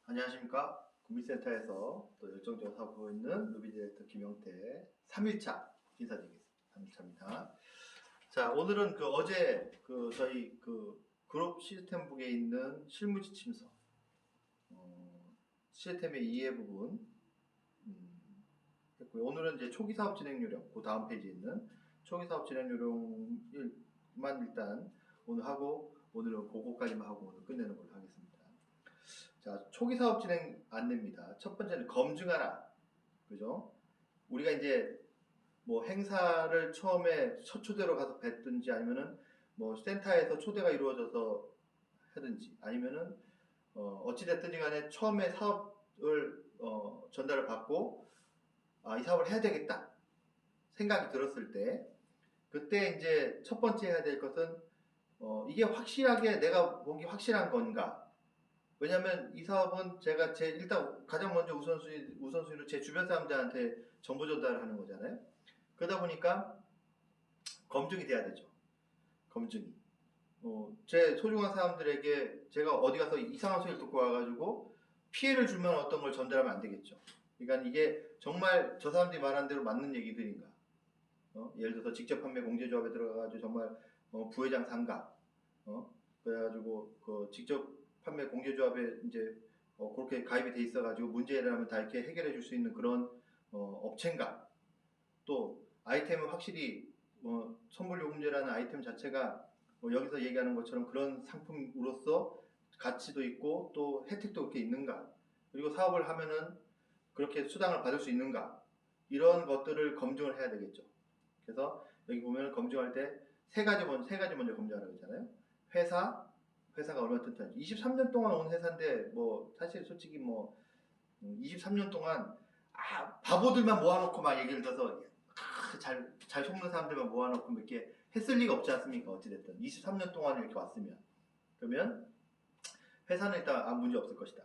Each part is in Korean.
안녕하십니까. 구미센터에서 또 열정적으로 사고 있는 루비 디렉터 김영태 3일차 인사드리겠습니다. 3일차입니다. 자, 오늘은 어제 저희 그룹 시스템북에 있는 실무지침서 시스템의 이해 부분 했고요. 오늘은 이제 초기 사업 진행 요령, 그 다음 페이지에 있는 초기 사업 진행 요령만 일단 오늘 하고, 오늘은 그거까지만 하고 오늘 끝내는 걸로 하겠습니다. 자, 초기 사업 진행 안내입니다. 첫 번째는 검증하라. 그죠? 우리가 이제 뭐 행사를 처음에 첫 초대로 가서 뵀든지 아니면은 뭐 센터에서 초대가 이루어져서 하든지 아니면은 어찌됐든지 간에 처음에 사업을 전달을 받고 이 사업을 해야 되겠다 생각이 들었을 때 그때 이제 첫 번째 해야 될 것은 이게 확실하게 내가 본 게 확실한 건가? 왜냐면 이 사업은 제가 일단 가장 먼저 우선순위로 제 주변 사람들한테 정보 전달을 하는 거잖아요. 그러다 보니까 검증이 돼야 되죠. 검증이. 제 소중한 사람들에게 제가 어디 가서 이상한 소리를 듣고 와가지고 피해를 주면 어떤 걸 전달하면 안 되겠죠. 그러니까 이게 정말 저 사람들이 말한 대로 맞는 얘기들인가. 예를 들어서 직접 판매 공제조합에 들어가가지고 정말 부회장 상가, 그래가지고 직접 판매 공제조합에 이제 그렇게 가입이 돼 있어가지고 문제를 하면 다 이렇게 해결해 줄 수 있는 그런 업체인가. 또 아이템은 확실히 선불 요금제라는 아이템 자체가 여기서 얘기하는 것처럼 그런 상품으로서 가치도 있고 또 혜택도 그렇게 있는가. 그리고 사업을 하면은 그렇게 수당을 받을 수 있는가. 이런 것들을 검증을 해야 되겠죠. 그래서 여기 보면 검증할 때 세 가지 먼저 검증하라고 했잖아요. 회사가 얼마나 튼튼한지. 23년 동안 온 회사인데 뭐 사실 솔직히 뭐 23년 동안 바보들만 모아놓고 막 얘기를 들어서 잘 속는 사람들만 모아놓고 이렇게 했을 리가 없지 않습니까? 어찌됐든 23년 동안 이렇게 왔으면 그러면 회사는 일단 문제 없을 것이다.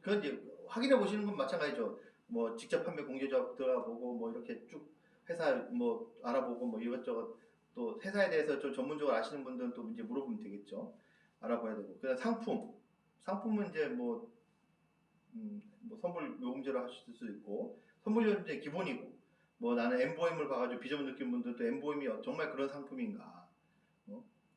그건 이제 확인해 보시는 건 마찬가지죠. 뭐 직접 판매 공개조합 들어가 보고 뭐 이렇게 쭉 회사 뭐 알아보고 뭐 이것저것 또 회사에 대해서 좀 전문적으로 아시는 분들은 또 이제 물어보면 되겠죠. 알아봐야 되고. 그다음 상품은 이제 뭐 선불 요금제로 하실 수도 있고 선불 요금제 기본이고 뭐 나는 엠보임을 봐가지고 비전을 느낀 분들도 엠보임이 정말 그런 상품인가.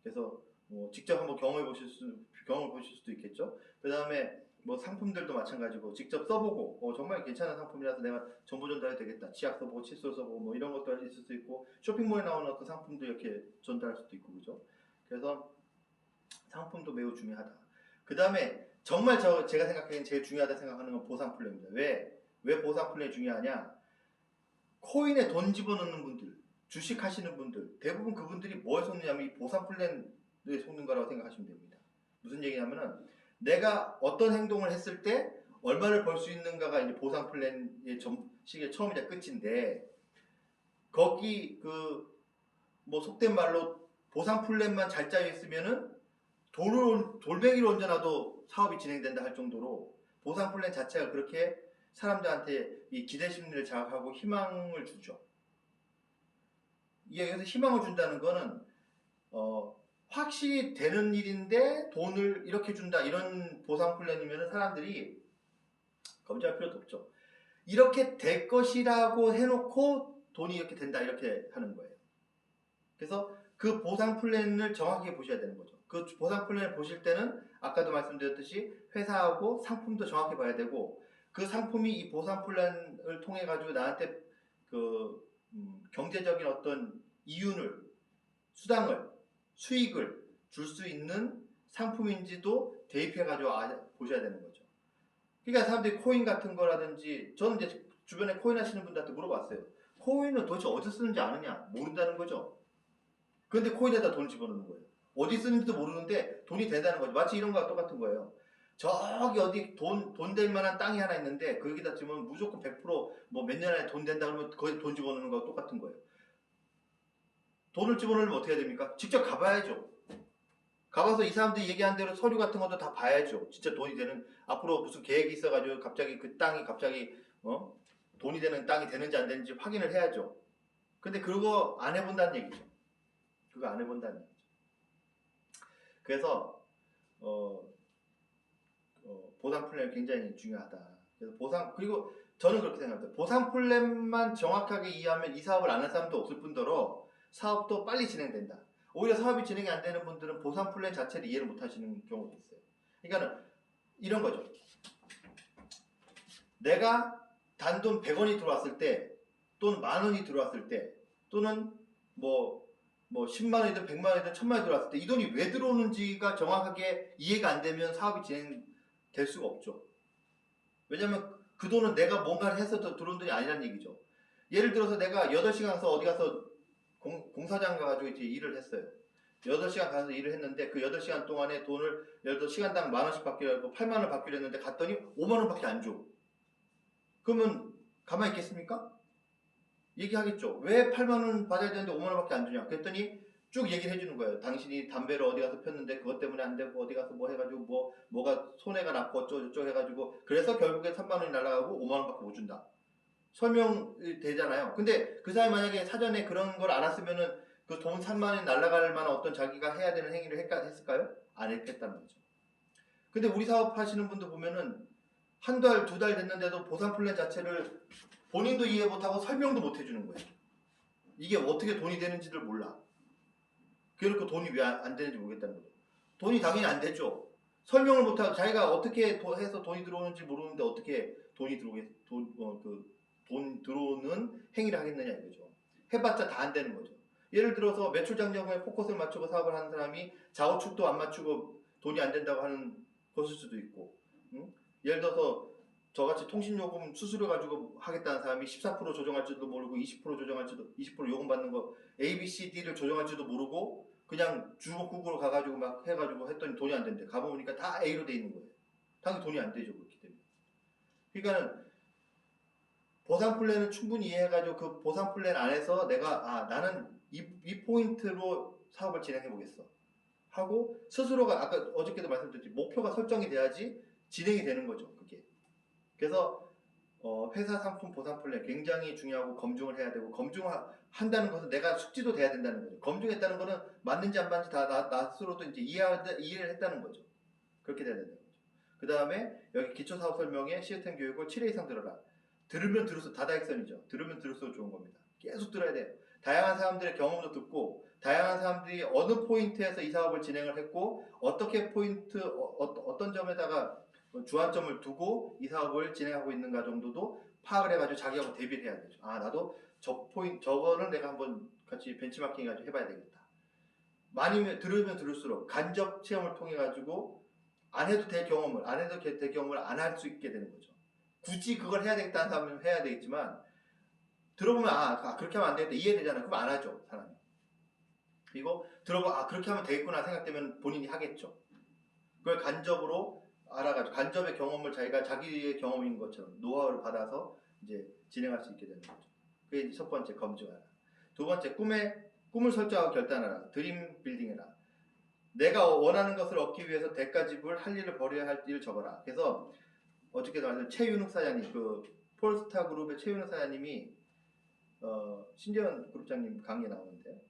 그래서 뭐 직접 한번 경험을 보실 수도 있겠죠. 그 다음에 뭐 상품들도 마찬가지고 직접 써보고 정말 괜찮은 상품이라서 내가 정보 전달이 되겠다. 치약 써보고 칫솔 써보고 뭐 이런 것도 있을 수 있고 쇼핑몰에 나오는 어떤 상품도 이렇게 전달할 수도 있고 그죠. 그래서 상품도 매우 중요하다. 그 다음에 정말 제가 생각하기엔 제일 중요하다 생각하는 건 보상 플랜입니다. 왜 보상 플랜이 중요하냐? 코인에 돈 집어넣는 분들, 주식 하시는 분들, 대부분 그분들이 뭐에 속느냐면 이 보상 플랜에 속는 거라고 생각하시면 됩니다. 무슨 얘기냐면은 내가 어떤 행동을 했을 때 얼마를 벌 수 있는가가 이제 보상 플랜의 시기의 처음이자 끝인데 거기 뭐 속된 말로 보상 플랜만 잘 짜여 있으면은 돌멩이로 얹어놔도 사업이 진행된다 할 정도로 보상 플랜 자체가 그렇게 사람들한테 이 기대 심리를 자극하고 희망을 주죠. 여기서 희망을 준다는 거는 확실히 되는 일인데 돈을 이렇게 준다 이런 보상 플랜이면 사람들이 검증할 필요도 없죠. 이렇게 될 것이라고 해놓고 돈이 이렇게 된다 이렇게 하는 거예요. 그래서 그 보상 플랜을 정확하게 보셔야 되는 거죠. 그 보상 플랜을 보실 때는 아까도 말씀드렸듯이 회사하고 상품도 정확히 봐야 되고 그 상품이 이 보상 플랜을 통해 가지고 나한테 경제적인 어떤 이윤을 수당을 수익을 줄 수 있는 상품인지도 대입해 가지고 보셔야 되는 거죠. 그러니까 사람들이 코인 같은 거라든지 저는 이제 주변에 코인 하시는 분들한테 물어봤어요. 코인은 도대체 어디서 쓰는지 아느냐? 모른다는 거죠. 그런데 코인에다 돈을 집어넣는 거예요. 어디 쓰는지도 모르는데 돈이 된다는 거죠. 마치 이런 거와 똑같은 거예요. 저기 어디 돈 될 만한 땅이 하나 있는데 거기다 집으면 무조건 100%뭐 몇 년 안에 돈 된다 그러면 거기 돈 집어넣는 거와 똑같은 거예요. 돈을 집어넣으면 어떻게 해야 됩니까? 직접 가봐야죠. 가봐서 이 사람들이 얘기한 대로 서류 같은 것도 다 봐야죠. 진짜 돈이 되는, 앞으로 무슨 계획이 있어가지고 갑자기 그 땅이 돈이 되는 땅이 되는지 안 되는지 확인을 해야죠. 근데 그거 안 해본다는 얘기죠. 그거 안 해본다는 얘기죠. 그래서 보상 플랜이 굉장히 중요하다. 그래서 그리고 저는 그렇게 생각합니다. 보상 플랜만 정확하게 이해하면 이 사업을 안 할 사람도 없을 뿐더러 사업도 빨리 진행된다. 오히려 사업이 진행이 안 되는 분들은 보상 플랜 자체를 이해를 못 하시는 경우도 있어요. 그러니까는 이런 거죠. 내가 단돈 100원이 들어왔을 때 또는 만 원이 들어왔을 때 또는 뭐 10만 원이든 100만 원이든 1000만 원이 들어왔을 때 이 돈이 왜 들어오는지가 정확하게 이해가 안 되면 사업이 진행될 수가 없죠. 왜냐면 그 돈은 내가 뭔가를 해서 들어온 돈이 아니란 얘기죠. 예를 들어서 내가 8시간 가서 어디 가서 공사장 가가지고 이제 일을 했어요. 8시간 가서 일을 했는데 그 8시간 동안에 돈을 예를 들어 시간당 만 원씩 받기로 하고 8만 원 받기로 했는데 갔더니 5만 원밖에 안 줘. 그러면 가만히 있겠습니까? 얘기하겠죠. 왜 8만 원 받아야 되는데 5만 원밖에 안 주냐? 그랬더니 쭉 얘기를 해주는 거예요. 당신이 담배를 어디 가서 폈는데 그것 때문에 안 되고 어디 가서 뭐 해가지고 뭐가 손해가 났고 어쩌고저쩌고 해가지고 그래서 결국에 3만 원이 날아가고 5만 원밖에 못 준다. 설명이 되잖아요. 근데 그 사람이 만약에 사전에 그런 걸 알았으면은 그 돈 3만 원이 날아갈 만한 어떤 자기가 해야 되는 행위를 했을까요? 안 했겠다는 거죠. 근데 우리 사업 하시는 분들 보면은 한 달, 2달 됐는데도 보상 플랜 자체를 본인도 이해 못하고 설명도 못 해주는 거예요. 이게 어떻게 돈이 되는지를 몰라. 그래놓고 돈이 왜 안 되는지 모르겠다는 거죠. 돈이 당연히 안 되죠. 설명을 못하고 자기가 어떻게 해서 돈이 들어오는지 모르는데 어떻게 돈이 돈 들어오는 행위를 하겠느냐 이거죠. 해봤자 다 안 되는 거죠. 예를 들어서 매출 장려금에 포커스를 맞추고 사업을 하는 사람이 좌우축도 안 맞추고 돈이 안 된다고 하는 것일 수도 있고, 응? 예를 들어서 저같이 통신요금 수수료 가지고 하겠다는 사람이 14% 조정할지도 모르고 20% 조정할지도 20% 요금 받는 거 A, B, C, D를 조정할지도 모르고 그냥 중국국으로 가가지고 막 해가지고 했더니 돈이 안 된대. 가보니까 다 A로 돼 있는 거예요. 당연히 돈이 안 되죠. 그렇기 때문에. 그러니까는 보상 플랜을 충분히 이해해가지고 그 보상 플랜 안에서 내가 나는 이 포인트로 사업을 진행해 보겠어 하고 스스로가 아까 어저께도 말씀드렸지 목표가 설정이 돼야지 진행이 되는 거죠. 그게. 그래서 회사 상품 보상 플랜 굉장히 중요하고 검증을 해야 되고 검증한다는 것은 내가 숙지도 돼야 된다는 거죠. 검증했다는 것은 맞는지 안 맞는지 다 나 스스로도 이제 이해를 했다는 거죠. 그렇게 돼야 된다는 거죠. 그 다음에 여기 기초사업 설명에 시스템 교육을 7회 이상 들어라. 들으면 들을수록 다다익선이죠. 들으면 들을수록 좋은 겁니다. 계속 들어야 돼요. 다양한 사람들의 경험도 듣고 다양한 사람들이 어느 포인트에서 이 사업을 진행을 했고 어떻게 어떤 점에다가 주안점을 두고 이 사업을 진행하고 있는가 정도도 파악을 해가지고 자기하고 대비를 해야 되죠. 나도 저거는 내가 한번 같이 벤치마킹 해가지고 해봐야 되겠다. 많이 들으면 들을수록 간접 체험을 통해 가지고 안 해도 될 경험을 안 할 수 있게 되는 거죠. 굳이 그걸 해야 되겠다는 사람은 해야 되겠지만 들어보면 그렇게 하면 안 되겠다 이해되잖아요. 그럼 안 하죠 사람이. 그리고 들어보면 그렇게 하면 되겠구나 생각되면 본인이 하겠죠. 그걸 간접으로 알아가지고 간접의 경험을 자기의 경험인 것처럼 노하우를 받아서 이제 진행할 수 있게 되는 거죠. 그게 이제 첫 번째 검증하라. 두 번째 꿈을 설정하고 결단하라. 드림 빌딩해라. 내가 원하는 것을 얻기 위해서 대가 지불 할 일을 버려야 할 일을 적어라. 그래서 어저께도 말씀 최윤욱 사장님 그 폴스타 그룹의 최윤욱 사장님이 신재원 그룹장님 강의에 나오는데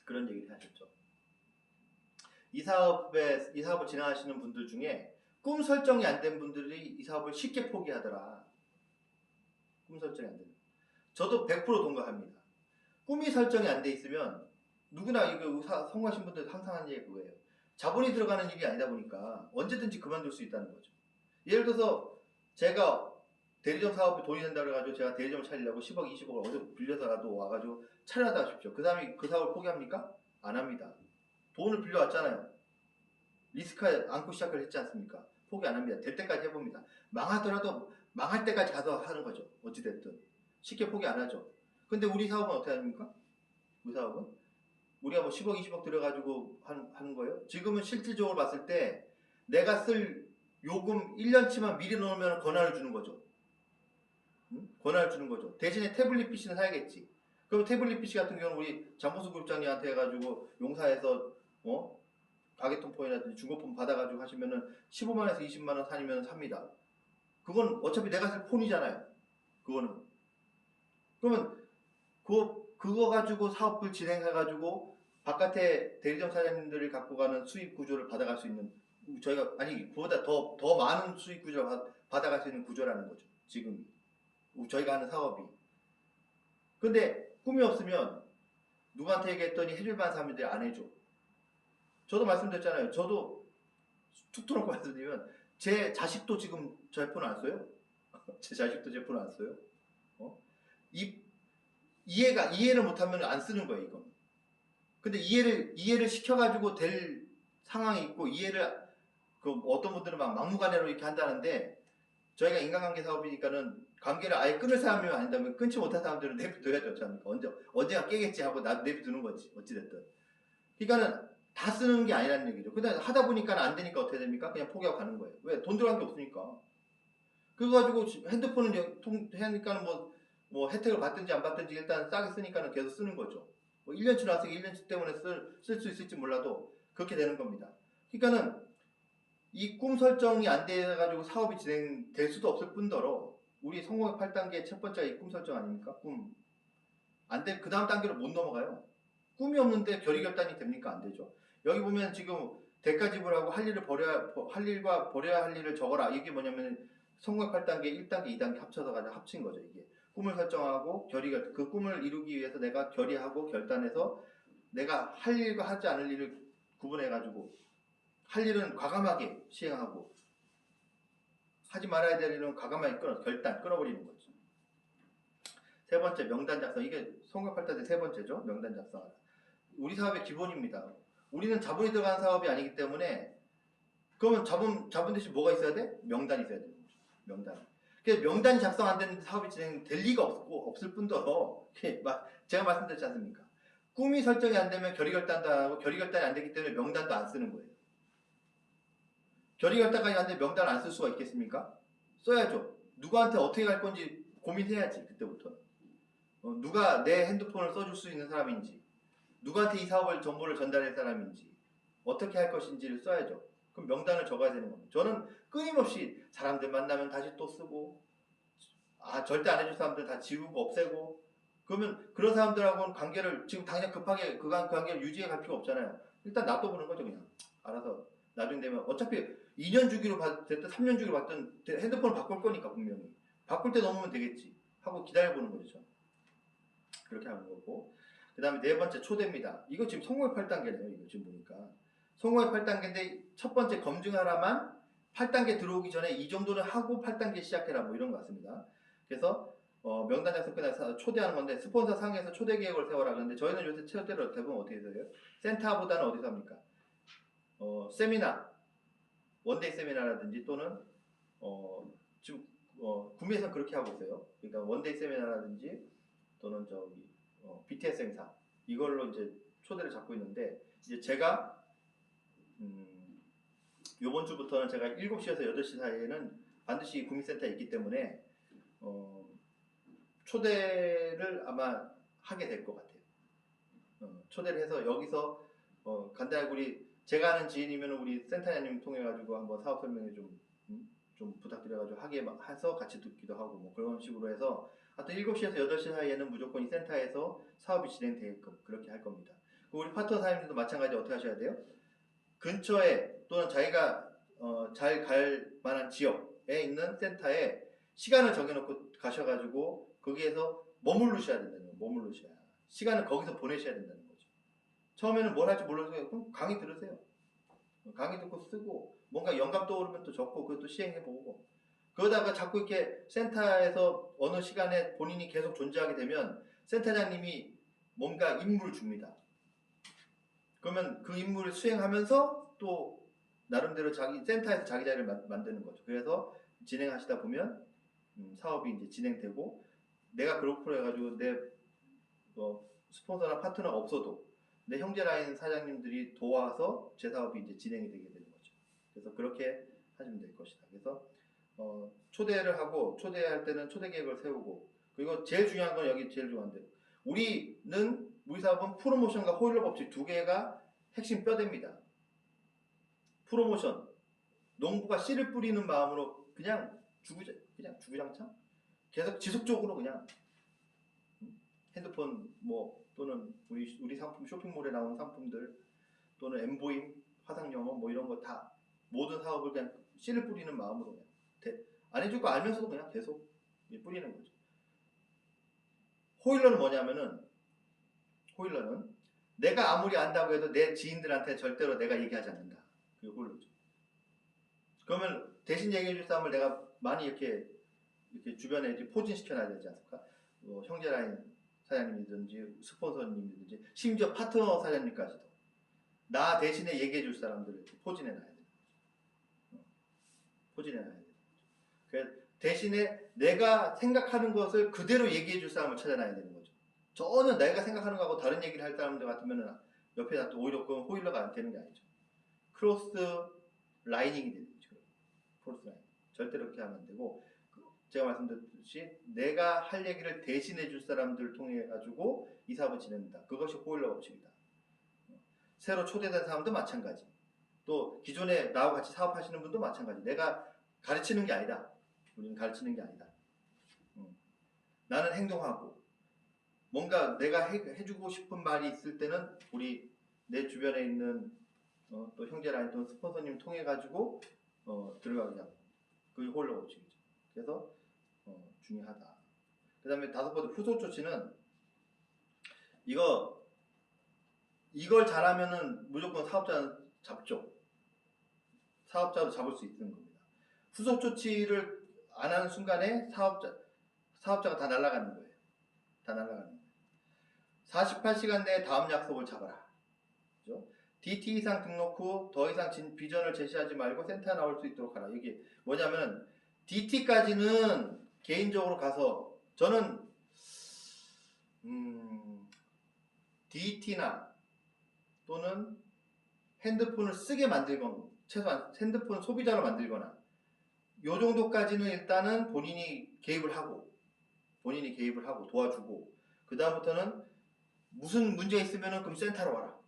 그런 얘기를 하셨죠. 이 사업을 진행하시는 분들 중에 꿈 설정이 안 된 분들이 이 사업을 쉽게 포기하더라. 꿈 설정이 안 되는. 저도 100% 동감합니다. 꿈이 설정이 안 돼 있으면 누구나 이거 성공하신 분들 항상 하는 얘기 그거예요. 자본이 들어가는 일이 아니다 보니까 언제든지 그만둘 수 있다는 거죠. 예를 들어서 제가 대리점 사업에 돈이 된다 그래가지고 제가 대리점 차리려고 10억, 20억을 어디 빌려서라도 와가지고 차려다 하십시오. 그 사람이 그 사업을 포기합니까? 안 합니다. 돈을 빌려왔잖아요. 리스크 안고 시작을 했지 않습니까? 포기 안 합니다. 될 때까지 해봅니다. 망하더라도 망할 때까지 가서 하는 거죠. 어찌됐든. 쉽게 포기 안 하죠. 근데 우리 사업은 어떻게 합니까? 우리 사업은? 우리가 뭐 10억, 20억 들여가지고 하는 거예요? 지금은 실질적으로 봤을 때 내가 쓸 요금 1년치만 미리 넣으면 권한을 주는 거죠. 응? 권한을 주는 거죠. 대신에 태블릿 PC는 사야겠지. 그럼 태블릿 PC 같은 경우는 우리 장보수 그룹장님한테 해가지고 용사에서 가게통폰이라든지 중고폰 받아가지고 하시면은 15만원에서 20만원 사면 삽니다. 그건 어차피 내가 쓸 폰이잖아요. 그거는. 그러면 그거 가지고 사업을 진행해가지고 바깥에 대리점 사장님들이 갖고 가는 수입 구조를 받아갈 수 있는 저희가 아니 그보다 더 많은 수익 구조를 받아갈 수 있는 구조라는 거죠. 지금 저희가 하는 사업이. 근데 꿈이 없으면 누구한테 얘기했더니 해줄 만한 사람들이 안 해줘. 저도 말씀드렸잖아요. 저도 툭 터놓고 말씀드리면 제 자식도 지금 제 폰 안 써요. 제 자식도 제 폰 안 써요. 어? 이해를 못하면 안 쓰는 거예요, 이건. 근데 이해를 시켜가지고 될 상황이 있고, 어떤 분들은 막 막무가내로 이렇게 한다는데, 저희가 인간관계 사업이니까는 관계를 아예 끊을 사람이 아니다면 끊지 못한 사람들은 내비둬야죠. 언제가 깨겠지 하고 내비두는 거지. 어찌됐든. 그러니까는 다 쓰는 게 아니라는 얘기죠. 근데 하다 보니까 안 되니까 어떻게 됩니까? 그냥 포기하고 가는 거예요. 왜? 돈 들어간 게 없으니까. 그래가지고 핸드폰은 하니까는 뭐 혜택을 받든지 안 받든지 일단 싸게 쓰니까는 계속 쓰는 거죠. 뭐 1년치 나서 1년치 때문에 쓸 수 있을지 몰라도 그렇게 되는 겁니다. 그러니까는 이 꿈 설정이 안 돼가지고 사업이 진행될 수도 없을 뿐더러 우리 성공의 8단계 첫 번째가 이 꿈 설정 아닙니까? 꿈. 안 돼, 그 다음 단계로 못 넘어가요. 꿈이 없는데 결의결단이 됩니까? 안 되죠. 여기 보면 지금 대가 지불하고 할 일과 버려야 할 일을 적어라. 이게 뭐냐면 성공의 8단계, 1단계, 2단계 합쳐서 가지고 합친 거죠. 이게 꿈을 설정하고 그 꿈을 이루기 위해서 내가 결의하고 결단해서 내가 할 일과 하지 않을 일을 구분해가지고 할 일은 과감하게 시행하고 하지 말아야 될 일은 과감하게 끊어버리는 거죠. 세 번째, 명단 작성. 이게 성공 8단계 세 번째죠. 명단 작성하라. 우리 사업의 기본입니다. 우리는 자본이 들어가는 사업이 아니기 때문에 그러면 자본 대신 뭐가 있어야 돼? 명단이 있어야 되는 거죠. 명단. 그래서 명단이 작성 안 되는 사업이 진행될 리가 없을 뿐더러 제가 말씀드렸지 않습니까? 꿈이 설정이 안 되면 결의결단도 안 하고 결의결단이 안 되기 때문에 명단도 안 쓰는 거예요. 결의결단까지 안 되면 명단을 안 쓸 수가 있겠습니까? 써야죠. 누구한테 어떻게 갈 건지 고민해야지. 그때부터. 누가 내 핸드폰을 써줄 수 있는 사람인지, 누구한테 이 사업을 정보를 전달할 사람인지, 어떻게 할 것인지를 써야죠. 그럼 명단을 적어야 되는 겁니다. 저는 끊임없이 사람들 만나면 다시 또 쓰고, 절대 안 해줄 사람들 다 지우고 없애고, 그러면 그런 사람들하고는 관계를 지금 당장 급하게 그 관계를 유지해 갈 필요가 없잖아요. 일단 놔둬보는 거죠. 그냥 알아서 나중에 되면 어차피 2년 주기로 됐든 3년 주기로 받든 핸드폰을 바꿀 거니까 분명히 바꿀 때 넘으면 되겠지 하고 기다려보는 거죠. 그렇게 하는 거고, 그 다음에 네 번째 초대입니다. 이거 지금 성공의 8단계네요. 이거 지금 보니까 성공의 8단계인데 첫 번째 검증하라만 8단계 들어오기 전에 이 정도는 하고 8단계 시작해라 뭐 이런 것 같습니다. 그래서 명단 작성 끝나서 초대하는 건데 스폰서 상에서 초대 계획을 세워라. 그런데 저희는 요새 초대를 대부분 어떻게 해요? 센터보다는 어디서 합니까? 세미나, 원데이 세미나라든지 또는 지금 구매에서는 그렇게 하고 있어요. 그러니까 원데이 세미나라든지 또는 BTS 행사 이걸로 이제 초대를 잡고 있는데 이제 제가 요번 주부터는 제가 7시에서 8시 사이에는 반드시 구미센터에 있기 때문에 초대를 아마 하게 될 것 같아요. 초대를 해서 여기서 간단하게 제가 아는 지인이면 우리 센터장님 통해 가지고 한번 사업 설명회 좀 부탁드려가지고 하게 해서 같이 듣기도 하고 뭐 그런 식으로 해서 하여튼 7시에서 8시 사이에는 무조건 이 센터에서 사업이 진행되게끔 그렇게 할 겁니다. 우리 파트너 사장님들도 마찬가지로 어떻게 하셔야 돼요? 근처에 또는 자기가 잘 갈 만한 지역에 있는 센터에 시간을 정해놓고 가셔가지고 거기에서 머무르셔야 된다는 거예요. 머무르셔야. 시간을 거기서 보내셔야 된다는 거죠. 처음에는 뭘 할지 몰라서 그럼 강의 들으세요. 강의 듣고 쓰고 뭔가 영감 떠오르면 또 적고 그것도 시행해보고 그러다가 자꾸 이렇게 센터에서 어느 시간에 본인이 계속 존재하게 되면 센터장님이 뭔가 임무를 줍니다. 그러면 그 임무를 수행하면서 또 나름대로 센터에서 자기 자리를 만드는 거죠. 그래서 진행하시다 보면 사업이 이제 진행되고 내가 그룹으로 해가지고 내 스폰서나 파트너가 없어도 내 형제 라인 사장님들이 도와서 제 사업이 이제 진행이 되게 되는 거죠. 그래서 그렇게 하시면 될 것이다. 그래서 초대를 하고 초대할 때는 초대 계획을 세우고 그리고 제일 중요한 건 여기 제일 중요한데 우리 사업은 프로모션과 호일러 법칙 두 개가 핵심 뼈대입니다. 프로모션 농부가 씨를 뿌리는 마음으로 그냥 주구장창 계속 지속적으로 그냥 핸드폰 또는 우리 상품 쇼핑몰에 나오는 상품들 또는 엠보임 화상 영어 이런 거 다 모든 사업을 그냥 씨를 뿌리는 마음으로 그냥 안 해줄 거 알면서도 그냥 계속 뿌리는 거죠. 호일러는 뭐냐면은 호일러는 내가 아무리 안다고 해도 내 지인들한테 절대로 내가 얘기하지 않는다. 그게 호일러죠. 그러면 대신 얘기해 줄 사람을 내가 많이 이렇게 주변에 이제 포진시켜놔야 되지 않습니까? 뭐 형제라인 사장님이든지 스폰서님이든지 심지어 파트너 사장님까지도 나 대신에 얘기해 줄 사람들을 포진해놔야 돼요. 포진해놔야 돼요. 그래서 대신에 내가 생각하는 것을 그대로 얘기해 줄 사람을 찾아놔야 되는 거죠. 전혀 내가 생각하는 거하고 다른 얘기를 할 사람들 같으면 옆에 놔도 오히려 그건 호일러가 되는 게 아니죠. 크로스 라이닝이 되는 거죠. 크로스 라이닝. 절대로 그렇게 하면 안 되고, 제가 말씀드렸듯이 내가 할 얘기를 대신해 줄 사람들을 통해 가지고 이 사업을 진행한다. 그것이 호일러 법칙이다. 새로 초대된 사람도 마찬가지. 또 기존에 나하고 같이 사업하시는 분도 마찬가지. 내가 가르치는 게 아니다. 우리는 가르치는 게 아니다. 나는 행동하고 뭔가 내가 해주고 싶은 말이 있을 때는 우리 내 주변에 있는 또 형제라인 또는 스폰서님 통해 가지고 들어가게 하고 그게 호일러 법칙이죠. 그래서 중요하다. 그 다음에 다섯 번째 후속 조치는 이걸 잘하면은 무조건 사업자는 잡죠. 사업자로 잡을 수 있는 겁니다. 후속 조치를 안 하는 순간에 사업자가 다 날아가는 거예요. 다 날아가는 거예요. 48시간 내에 다음 약속을 잡아라. 그죠? DT 이상 등록 후 더 이상 비전을 제시하지 말고 센터에 나올 수 있도록 하라. 이게 뭐냐면 DT까지는 개인적으로 가서 저는 DT나 또는 핸드폰을 쓰게 만들거나 최소한 핸드폰 소비자로 만들거나 요 정도까지는 일단은 본인이 개입을 하고 도와주고 그 다음부터는 무슨 문제 있으면은 그럼 센터로 와라.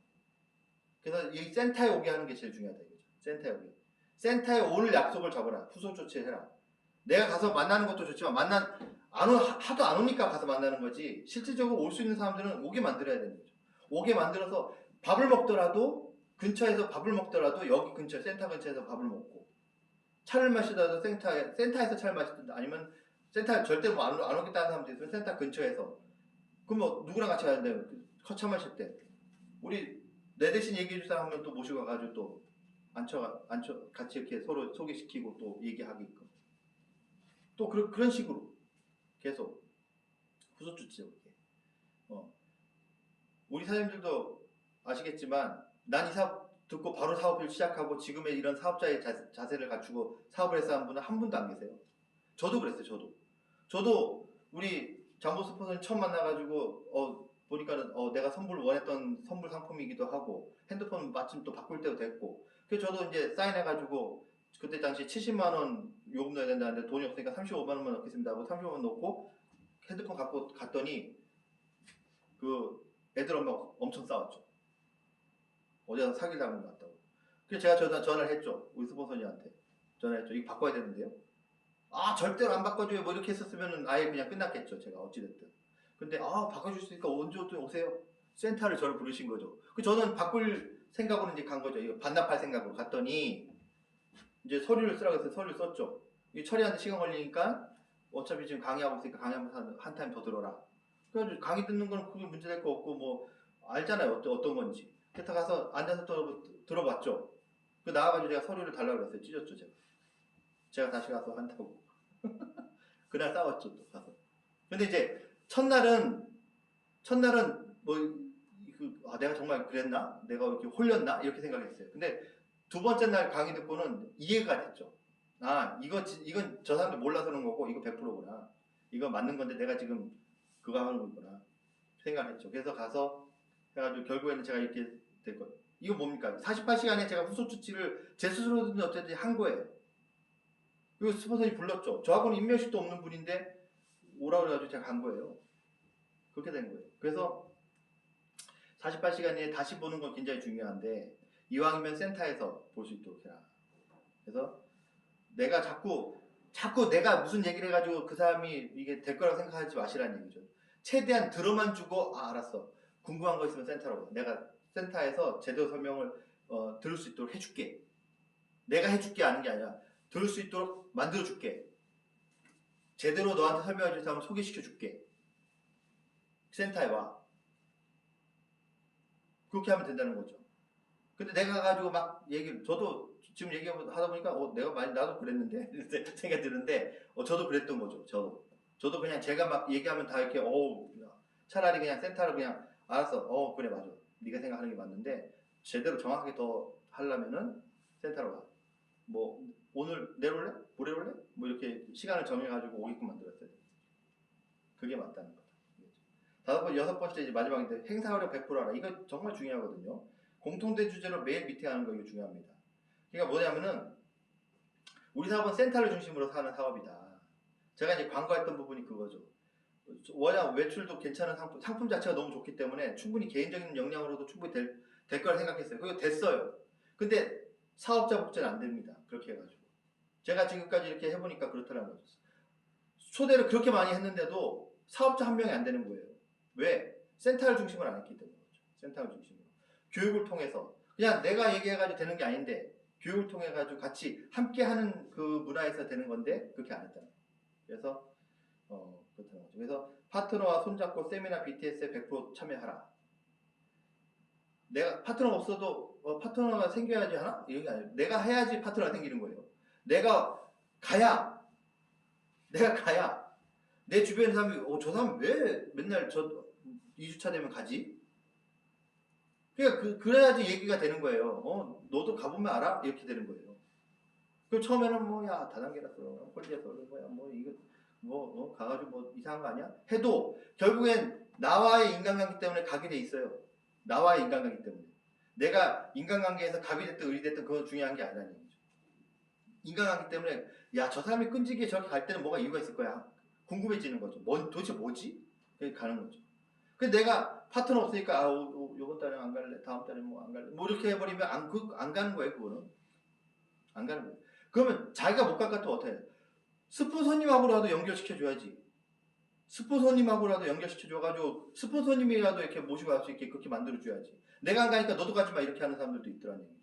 그래서 이 센터에 오게 하는 게 제일 중요하다 이거죠. 센터에 오늘 약속을 잡아라. 후속 조치해라. 내가 가서 만나는 것도 좋지만 하도 안 오니까 가서 만나는 거지 실질적으로 올 수 있는 사람들은 오게 만들어야 되는 거죠. 오게 만들어서 근처에서 밥을 먹더라도 여기 근처 센터 근처에서 밥을 먹고 차를 마시더라도 센터에서 차를 마시든지 아니면 센터 절대로 안 오겠다는 사람도 있으면 센터 근처에서 그럼 뭐 누구랑 같이 가야 돼요? 차 마실 때 우리 내 대신 얘기해 줄 사람 한 명 또 모시고 가가지고 또 같이 이렇게 서로 소개시키고 또 얘기하게끔 또 그런 식으로 계속 후속 조치죠. 우리 사장님들도 아시겠지만 난 이 사업 듣고 바로 사업을 시작하고 지금의 이런 사업자의 자세를 갖추고 사업을 해서 한 분은 한 분도 안 계세요. 저도 그랬어요. 저도 우리 장보 스폰서님 처음 만나가지고 보니까는 내가 원했던 선물 상품이기도 하고 핸드폰 마침 또 바꿀 때도 됐고 그래서 저도 이제 사인해가지고 그때 당시 70만 원 요금 넣어야 된다는데 돈이 없으니까 35만 원만 넣겠습니다 하고 35만 원 넣고 핸드폰 갖고 갔더니 그 애들 엄마가 엄청 싸웠죠. 어제 사기 당한 것 같다고. 그래서 제가 전화를 했죠. 우리 스폰서님한테 전화했죠. 이거 바꿔야 되는데요. 절대로 안 바꿔줘요. 뭐 이렇게 했었으면 아예 그냥 끝났겠죠. 제가 어찌됐든. 근데 바꿔줄 수 있으니까 언제 오세요? 센터를 저를 부르신 거죠. 저는 바꿀 생각으로 이제 간 거죠. 이거 반납할 생각으로 갔더니 이제 서류를 쓰라고 해서 서류를 썼죠. 이 처리하는데 시간 걸리니까 어차피 지금 강의하고 있으니까 강의 한 타임 더 들어라. 그래가지고 강의 듣는 건 그게 문제될 거 없고 뭐 알잖아요. 어떤 건지. 그래서 가서 앉아서 또 들어봤죠. 나와가지고 제가 서류를 달라고 그랬어요. 찢었죠 제가 다시 가서 한다고. 그날 싸웠죠 또 가서. 근데 이제 첫날은 뭐 내가 정말 그랬나? 내가 이렇게 홀렸나? 이렇게 생각했어요. 근데 두 번째 날 강의 듣고는 이해가 됐죠. 이건 저 사람들 몰라서 그런 거고 이거 100%구나. 이거 맞는 건데 내가 지금 그거 하는 거구나 생각했죠. 그래서 가서 해가지고 결국에는 제가 이렇게 됐거든요. 이거 뭡니까? 48시간에 제가 후속 조치를 제 스스로든 어쨌든 한 거예요. 그리고 스폰서님 불렀죠. 저하고는 인면식도 없는 분인데 오라고 해가지고 제가 간 거예요. 그렇게 된 거예요. 그래서 48시간 내에 다시 보는 건 굉장히 중요한데 이왕이면 센터에서 볼 수 있도록 해라. 그래서 내가 자꾸 내가 무슨 얘기를 해가지고 그 사람이 이게 될 거라고 생각하지 마시라는 얘기죠. 최대한 들어만 주고 알았어. 궁금한 거 있으면 센터로 가. 내가 센터에서 제대로 설명을 들을 수 있도록 해줄게. 내가 해줄게 하는 게 아니라 들을 수 있도록 만들어줄게. 제대로 너한테 설명해 줄 사람을 소개시켜줄게. 센터에 와. 그렇게 하면 된다는 거죠. 근데 내가 가지고 막 저도 지금 얘기하다 보니까 내가 많이 나도 그랬는데 생각이 드는데 저도 그랬던 거죠. 저도 그냥 제가 막 얘기하면 다 이렇게 차라리 그냥 센터를 그냥 알았어. 그래 맞아. 네가 생각하는 게 맞는데 제대로 정확하게 더 하려면은 센터로 가. 뭐 오늘 내려올래? 모레 올래? 뭐 이렇게 시간을 정해가지고 오게끔 만들었어야 돼. 그게 맞다는 거다. 다섯 번, 여섯 번째 이제 마지막인데 행사활용 100% 하라. 이거 정말 중요하거든요. 공통된 주제로 매일 미팅하는 거 이거 중요합니다. 그러니까 뭐냐면은 우리 사업은 센터를 중심으로 사는 사업이다. 제가 이제 광고했던 부분이 그거죠. 워낙 외출도 괜찮은 상품 자체가 너무 좋기 때문에 충분히 개인적인 역량으로도 충분히 될 거라 생각했어요. 그거 됐어요. 근데 사업자 복제는 안 됩니다. 그렇게 해가지고. 제가 지금까지 이렇게 해보니까 그렇더라는 거죠. 초대를 그렇게 많이 했는데도 사업자 한 명이 안 되는 거예요. 왜? 센터를 중심으로 안 했기 때문에 그렇죠. 센터를 중심으로. 교육을 통해서. 그냥 내가 얘기해가지고 되는 게 아닌데 교육을 통해가지고 같이 함께하는 그 문화에서 되는 건데 그렇게 안 했잖아요. 그래서 그렇다는 거죠. 그래서 파트너와 손잡고 세미나 BTS에 100% 참여하라. 내가 파트너가 없어도 파트너가 생겨야지 하나? 이런 게 아니에요. 내가 해야지 파트너가 생기는 거예요. 내가 가야 내 주변 사람이 저 사람 왜 맨날 저 2주차 되면 가지? 그러니까 그래야지 얘기가 되는 거예요. 너도 가보면 알아? 이렇게 되는 거예요. 그 처음에는 뭐야 다단계라서 홀리에서 그런 거야 이거 가가지고 뭐 이상한 거 아니야? 해도 결국엔 나와의 인간관계 때문에 가게 돼 있어요. 나와의 인간관계 때문에. 내가 인간관계에서 갑이 됐든 을이 됐든 그건 중요한 게 아니라는 얘기죠. 인간관계 때문에 저 사람이 끈질기게 저렇게 갈 때는 뭐가 이유가 있을 거야. 궁금해지는 거죠. 도대체 뭐지? 그렇게 가는 거죠. 근데 내가 파트너 없으니까 요번 달에 안 갈래. 다음 달에 뭐 안 갈래. 뭐 이렇게 해버리면 안 가는 거예요. 그거는. 안 가는 거예요. 그러면 자기가 못 갈 것 같으면 어떻게 해요? 스폰서님하고라도 연결시켜줘야지. 스폰서님하고라도 연결시켜줘가지고 스폰서님이라도 이렇게 모시고 갈 수 있게 그렇게 만들어줘야지. 내가 안 가니까 너도 가지 마 이렇게 하는 사람들도 있더라는 얘기죠.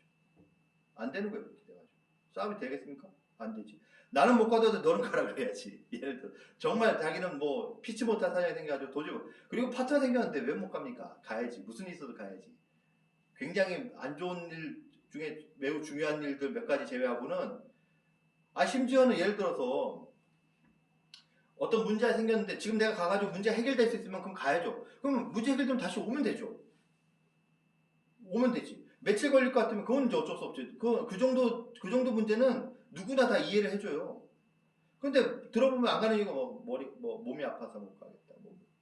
안 되는 거예요. 그렇게 돼가지고. 싸움이 되겠습니까? 안 되지. 나는 못 가도 너는 가라 그래야지. 예를 들어 정말 자기는 뭐 피치 못할 사정이 생겨가지고 도저히 그리고 파트너 생겼는데 왜 못 갑니까? 가야지. 무슨 일 있어도 가야지. 굉장히 안 좋은 일 중에 매우 중요한 일들 몇 가지 제외하고는 심지어는 예를 들어서 어떤 문제가 생겼는데 지금 내가 가가지고 문제 해결될 수 있으면 그럼 가야죠. 그럼 문제 해결되면 다시 오면 되죠. 오면 되지. 며칠 걸릴 것 같으면 그건 이제 어쩔 수 없지. 그 정도 문제는 누구나 다 이해를 해줘요. 근데 들어보면 안 가는 이유가 몸이 아파서 못 가겠다.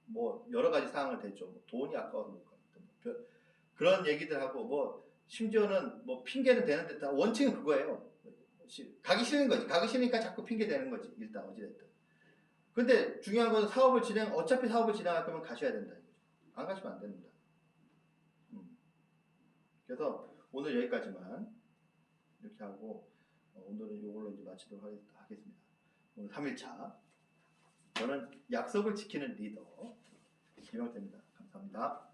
뭐 여러 가지 상황을 대죠. 돈이 아까워서 못 가겠다. 그런 얘기들 하고 심지어는 핑계는 되는데 다 원칙은 그거예요. 가기 싫은 거지. 가기 싫으니까 자꾸 핑계 대는 거지. 일단 어찌됐든. 근데 중요한 건 어차피 사업을 진행할 거면 가셔야 된다. 안 가시면 안 됩니다. 그래서 오늘 여기까지만 이렇게 하고 오늘은 이걸로 이제 마치도록 하겠습니다. 오늘 3일차. 저는 약속을 지키는 리더 김영태입니다. 감사합니다.